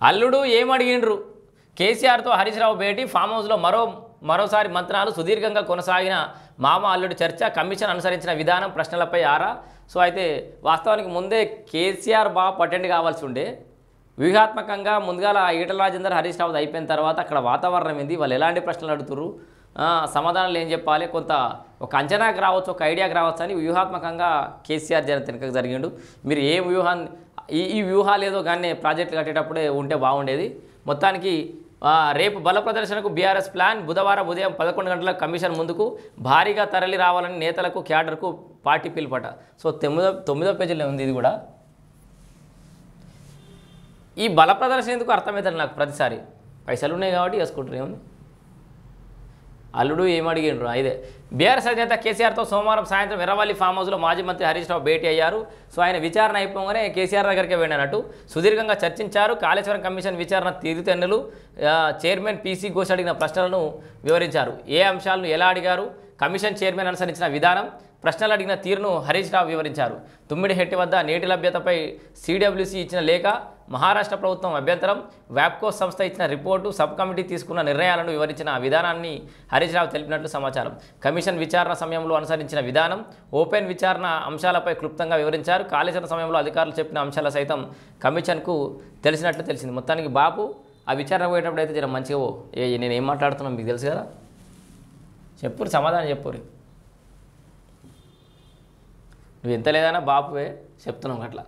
అల్లుడు ఏమడిగిండ్రు కేసీఆర్తో హరీష్ రావు భేటీ ఫామ్ హౌస్లో మరోసారి మంత్రాలు సుదీర్ఘంగా కొనసాగిన మామ అల్లుడు చర్చ కమిషన్ అనుసరించిన విధానం ప్రశ్నలపై ఆరా. సో అయితే వాస్తవానికి ముందే కేసీఆర్ బాగా అటెండ్ కావాల్సి ఉండే వ్యూహాత్మకంగా ముందుగాల ఈటల రాజేందర్ హరీష్ రావు అయిపోయిన తర్వాత అక్కడ వాతావరణం ఏంది, వాళ్ళు ఎలాంటి ప్రశ్నలు అడుగుతురు, సమాధానాలు ఏం చెప్పాలి, కొంత ఒక అంచనాకు రావచ్చు, ఒక ఐడియాకి రావచ్చు అని వ్యూహాత్మకంగా కేసీఆర్ వెనక జరిగిండు. మీరు ఏ వ్యూహాన్ని ఈ వ్యూహాలు ఏదో కానీ ప్రాజెక్టులు కట్టేటప్పుడే ఉంటే బాగుండేది. మొత్తానికి రేపు బల ప్రదర్శనకు బీఆర్ఎస్ ప్లాన్. బుధవారం ఉదయం 11 గంటలకు కమిషన్ ముందుకు భారీగా తరలి రావాలని నేతలకు క్యాడర్కు పార్టీ పిలుపట. సో 9వ పేజీలో ఉంది ఇది కూడా. ఈ బల ప్రదర్శన ఎందుకు అర్థమవుతుంది నాకు ప్రతిసారి, పైసలు ఉన్నాయి కాబట్టి వేసుకుంటారు. ఏముంది అల్లుడు ఏమడిగిండ్రు ఇదే. బీఆర్ఎస్ అధినేత కేసీఆర్తో సోమవారం సాయంత్రం ఎర్రవల్లి ఫామ్ హౌస్లో మాజీ మంత్రి హరీష్ రావు భేటీ అయ్యారు. సో ఆయన విచారణ అయిపోగానే కేసీఆర్ దగ్గరికి వెళ్ళినట్టు సుదీర్ఘంగా చర్చించారు. కాళేశ్వరం కమిషన్ విచారణ తీరుతెన్నులు, చైర్మన్ పీసీ ఘోష్ అడిగిన ప్రశ్నలను వివరించారు. ఏ అంశాలను ఎలా అడిగారు, కమిషన్ చైర్మన్ అనుసరించిన విధానం, ప్రశ్నలు అడిగిన తీరును హరీష్ రావు వివరించారు. తుమ్మిడిహెట్టి వద్ద నీటి లభ్యతపై సిడబ్ల్యూసీ ఇచ్చిన లేఖ, మహారాష్ట్ర ప్రభుత్వం అభ్యంతరం, వ్యాప్కో సంస్థ ఇచ్చిన రిపోర్టు, సబ్ కమిటీ తీసుకున్న నిర్ణయాలను వివరించిన విధానాన్ని హరీష్ రావు తెలిపినట్లు సమాచారం. కమిషన్ విచారణ సమయంలో అనుసరించిన విధానం, ఓపెన్ విచారణ అంశాలపై క్లుప్తంగా వివరించారు. కాళేశ్వరం సమయంలో అధికారులు చెప్పిన అంశాల సైతం కమిషన్కు తెలిసినట్లు తెలిసింది. మొత్తానికి బాపు ఆ విచారణ పోయేటప్పుడు అయితే జర మంచిగా నేను ఏం మాట్లాడుతున్నాను మీకు తెలుసు కదా, చెప్పురు సమాధానం చెప్పురు. నువ్వు ఎంత లేదన్నా బాపువే చెప్తున్నావు అట్లా.